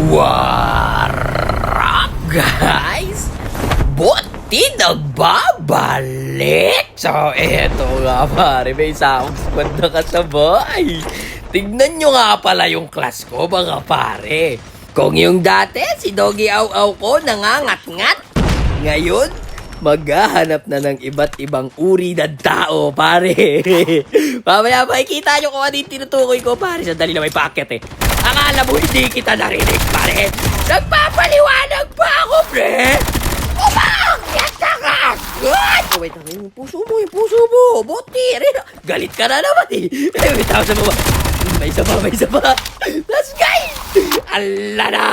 What up, guys? Buti nagbabalik! So, eto nga pare, may isang squad na kasabay. Tignan nyo nga pala yung class ko, mga pare. Kung yung dati, si Doggy Aw-Aw ko nangangat-ngat. Ngayon, maghahanap na ng iba't ibang uri ng tao, pare. Mamaya makikita nyo kung ano yung tinutukoy ko, pare. Sandali na may packet eh. Akala mo hindi kita narinig, pare. Nagpapaliwanag pa ako, pre. Umakyat ka ka! Oh, wait, yung puso mo, Buti, rin. Galit ka na naman eh. Wait, ako sa baba. May isa pa. Let's go! Ala na!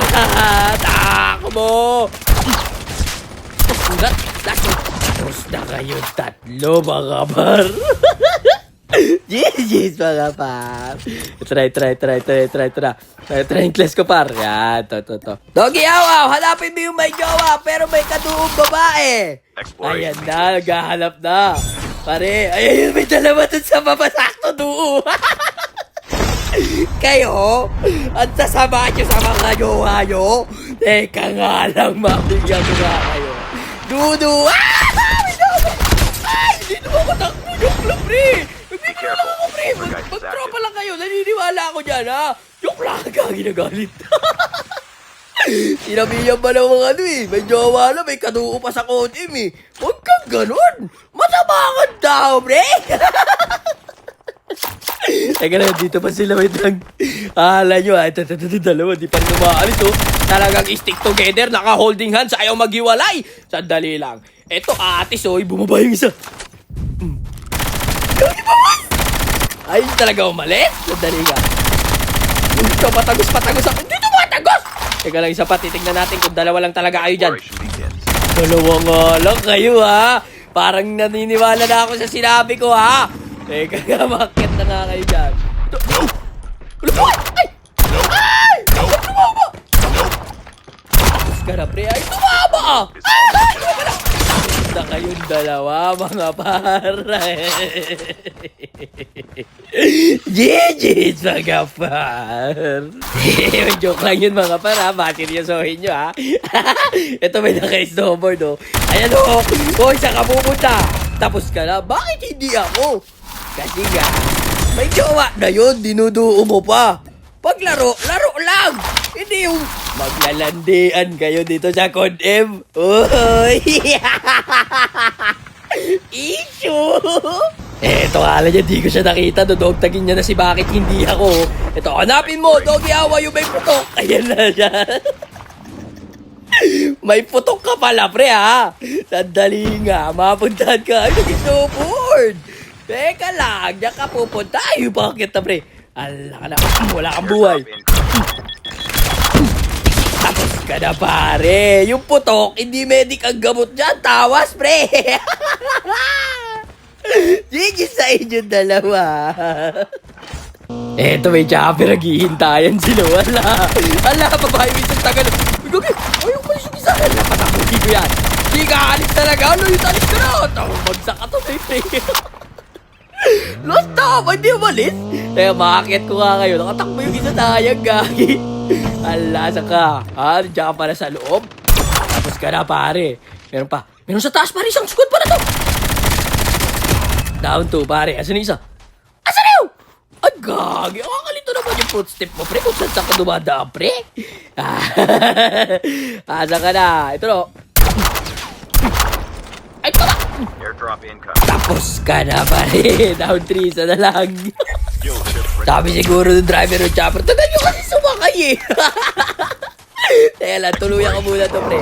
Takbo! Tapos na kayo tatlo, mga par. GG's, mga par. Try yung class ko, par. Yan, to. Doggy Aw-Aw, hanapin mo yung may jowa, pero may katuong babae. Ayan na, naghahanap na. Pare, ayan, may dalawa dun sa babasakto duo. Kayo, at sasama nyo sa mga jowa nyo. Teka nga lang, mabigyan ko nga kayo. Dudu! Ay! Hindi naman ako takbo. Joke lang, pre! Nagbibigyan lang ako, pre! Mag-tropa lang kayo. Naniniwala ako dyan, ha? Joke lang, ginagalit. Sinabihan ba ng mga may jowa na, may kaduo pa sa kotim, eh. Huwag kang ganun! Matabangan tao, pre! Teka na, dito pa sila, wait lang. Hala nyo, ito, dalawa, di pa rin umaalis, oh. Talagang stick together, naka-holding hands, ayaw maghiwalay. Sandali lang. Ito, atis, oh, bumaba yung isa. Ay, talaga umalis? Sandali nga. Ito, patagos ako. Dito matagos! Teka lang, isa pa, titignan natin kung dalawa lang talaga kayo dyan. Dalawa nga lang kayo, ha? Parang naniniwala na ako sa sinabi ko, ha? Teka nga, bakit na nga kayo dyan? Ito, ay! Ay! Tumama! Tapos ka na, pre. Ay, tumama! Ay! Tumama na! Na kayong dalawa, mga para. GG's, mga par. Joke lang yun, mga par, ha? Maseryosohin nyo, ha? Ito may naka-snowboard, oh. Ayan, oh. Oh, saan ka pupunta? Tapos ka na. Bakit hindi ako? Kasi nga, may jowa na yun, dinuduo mo pa. Paglaro, laro lang. Hindi yung maglalandian kayo dito sa Con-M. Uy! Issue! Eto, ala niya, di ko siya nakita. Dodogtagin niya na si bakit hindi ako. Eto, hanapin mo, Doggy Aw-Aw, yung may putok. Ayan na siya. May putok ka pala, pre, ha? Sandali nga, mapuntahan ka. Nag-snowboard. Teka lang, diyan ka pupunta. Ay, bakit na, pre? Ala ka na, wala kang buhay. Tapos ka na, pare. Yung putok, hindi medic ang gamot dyan. Tawas, pre. Sige sa inyo dalawa. Eto, may chopper, naghihintayan sila. Ala, babae mo isang tagal. Ayaw ko yung isa. Ala, patapusin ko yan. Hindi ka alis talaga. Ano yung alis ka na? Bagsak ka to, pre. Lost up! Hindi umalis! Kaya makakit ko nga kayo. Nakatakbo yung isa sayang, gagi. Alasa ka. Ha? Diyan ka pala sa loob. Tapos ka na, pare. Meron pa. Meron sa taas, pare. Isang squad pa na to. Down to, pare. Asan yung isa? Asan yun? Ay, gagi. Kakalito naman yung footstep mo, pre. Kung saan ka dumadaan, pre. Asan ka na? Ito no. Ay, ito na. Airdrop incoming. Tapos ka na, pare. Down 3, isa na lang. Sabi siguro ng driver ng chopper, tagal nyo kasi sumakay eh. Teka lang, tuluyan ko muna to, pre.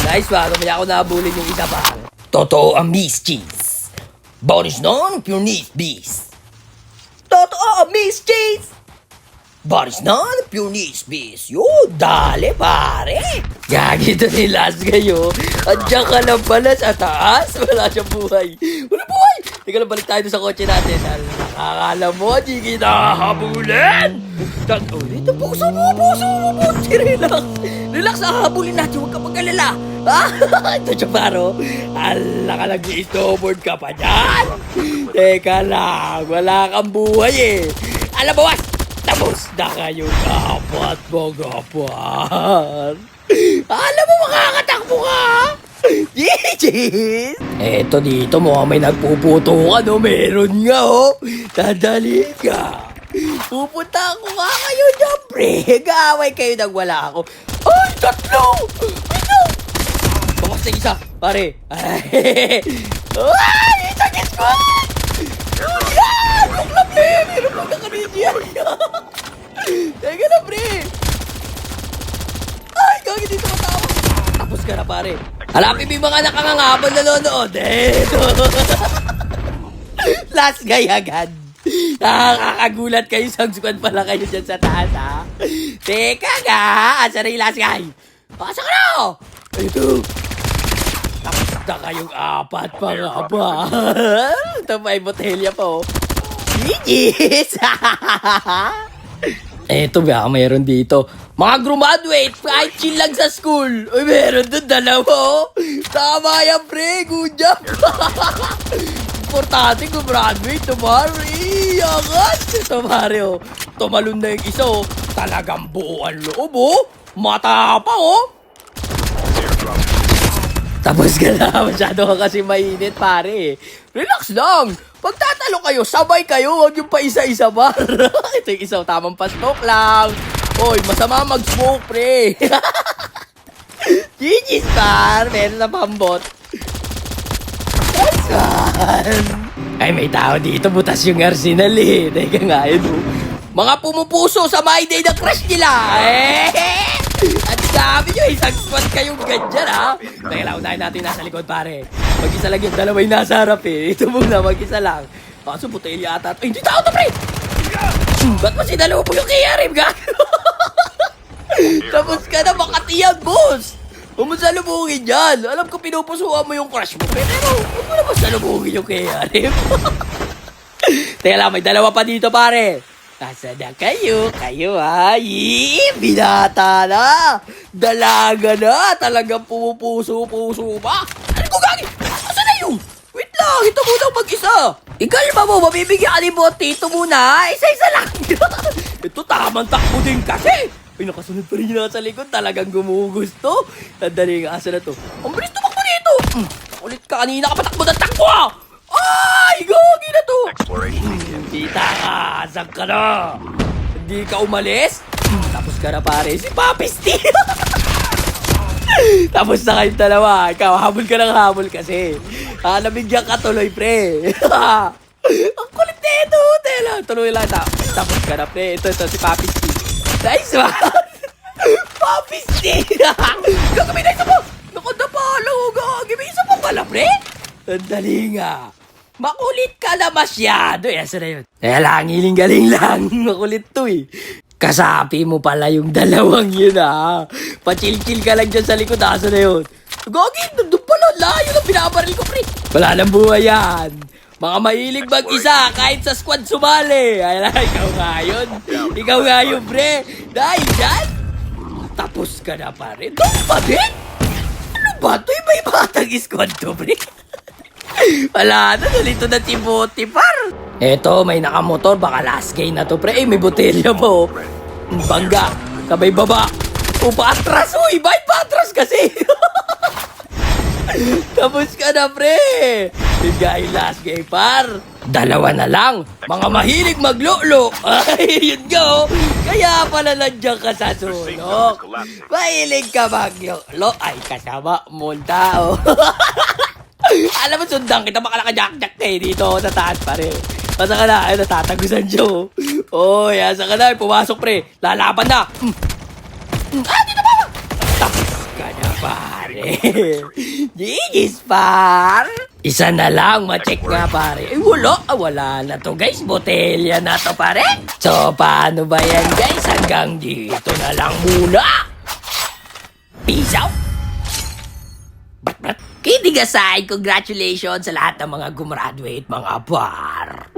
Nice ba? Kamaya ako nabulin yung isa pa. Totoo ang Miss Cheese. Bonus non, pure Miss Beast. Totoo ang Miss Cheese. Bonus non, pure Miss Beast. Yun, dali, pare. Gagi ito ni Last kayo. Andiyan ka lang pala sa taas. Wala siyang buhay. Wala buhay! Teka lang, balik tayo sa kotse natin. Nakakala mo, di kita hahabulin! Oh, dito, puso mo! Relax! Relax, hahabulin natin. Huwag ka mag-alala. Ito, Chaparo. Ala ka lang, snowboard ka pa dyan. Teka lang, wala kang buhay eh. Alam mo, was! Tapos na kayong apat mga par. Alam mo makakatakbo ka? Yes! Eto dito mukhang may nagpuputukan o meron nga oh. Dadali ka. Pupunta ako nga kayo dyan, pre. Gaway kayo nang wala ako. Ay, tatlo! Ito! Bakas na isa, pare. Ay, isang squad! Yan! Huwag lang, pre! Meron lang na kanina. Teka na, pre! Ay, gagawin dito matawa. Tapos ka na, pare. Halapin mo yung mga nakangangabal na nanonood. Eto. Last guy agad. Nakakagulat kayo. Isang squad pala kayo dyan sa taas, ha? Teka nga. Asa na yung last guy? Asa ka na? Ito. Tapos na kayong apat pa nga ba? Ito pa yung botelya po. Yes! Eto ba, mayroon dito. Mga graduate, kahit chill lang sa school. Uy, meron doon dalawa, oh. Tama yan, pre. Good job. Importante graduate, tomorrow. Iyangat. Tomorrow, oh. Tumalon na yung isa, oh. Talagang buo ang loob, oh. Mata pa, oh. Tapos ka na, masyado ka kasi mainit, pare. Relax lang. Pag tatalo kayo, sabay kayo. Huwag yung pa isa-isa ba? Ito yung isa, tamang pastok lang. Hoy, masama mag-smoke, pre. GG's, par. Meron na pambot. Nice one. Ay, may tao dito. Butas yung arsenal, eh. Teka nga, yun. Mga pumupuso sa my day na crush nila. At sabi nyo, isang squad kayong ganyan, ha? Teka lang, unahin natin nasa likod, pare. Mag-isa lang yung dalawa yung nasa harap, eh. Ito muna, mag-isa lang. Kaso, botelya ata. Ay, hindi tao to, pre! Ba't mo sinalaw po yung KRM, gago? Tapos ka na, makatiyag, boss! Huwag mo salubungin dyan. Alam ko, pinupusuan mo yung crush mo, pero huwag mo naman salubungin yung KRM. Teka lang, may dalawa pa dito, pare. Asa na kayo? Kayo, ha? Binata na! Dalaga na! Talagang pumupuso-puso pa! Ano ko gagi? Asa na yun? Wait lang! Ito muna mag-isa! Ikalma mo! Mabibigyan ka ni bote! Ito muna! Isa-isa lang! Ito tamang takbo din kasi! Ay, nakasunod pa rin yung nasa likod. Talagang gumugusto. Tandali nga, asa na to? Ang bilis tumakbo dito! Ulit ka kanina ka patakbo ng takbo, ah! Ay! Gagi na to! Kita ka! Saan ka na? Hindi ka umalis? Tapos ka na, pare. Si Papi Steve! Tapos na kayong dalawa. Ikaw, habol ka ng habol kasi. Nabigyan ka tuloy, pre. Ang kulit na ito. Tela, tuloy lang. Tapos ka na, pre. Ito, si Papi Steve. Nice one! Papi Steve! Gagawin na isa mo! Nakadapalo! Gagawin isa mo pala, pre! Sandali nga. Makulit ka na masyado. Asa na yun? Kaya lang, hiling-galing lang. Makulit to, eh. Kasapi mo pala yung dalawang yun, ha? Pa-chill-chill ka lang dyan sa likod. Asa na yun? Gagi, nandun pala. Layo na binabaril ko, pre. Wala nang buhay yan. Mga mahilig mag-isa kahit sa squad sumali. Ay, ikaw nga yun. Ikaw nga yun, pre. Dahil dyan, tapos ka na, pare. Doon pa din? Ano ba ito? Iba-ibatang squad to, pre. Wala na, nalito na Timothy, par. Eto, may nakamotor. Baka last game na to, pre. May botelya mo. Bangga. Sabay baba. Patras. Uy, bakit patras kasi? Tapos ka na, pre. Bigay last game, par. Dalawa na lang. Mga mahilig maglolo. Ay, yun go. Kaya pala nandiyan ka sa sulok. Mahilig ka maglolo. Ay, kasama mong tao. Alam mo, sundan kita, baka naka-jack-jack kayo dito sa taas, pare. Asa ka na? Ay, natatagusan siya, oh. Oy, asa ka na? Pumasok, pre. Lalaban na. Dito ba? Tapos ka na, pare. GG's, par. Isa na lang, ma-check nga, pare. Eh, wala na to, guys. Botelya na to, pare. So, paano ba yan, guys? Hanggang dito na lang muna. Peace out. Kidding aside, congratulations sa lahat ng mga gumraduate, mga par.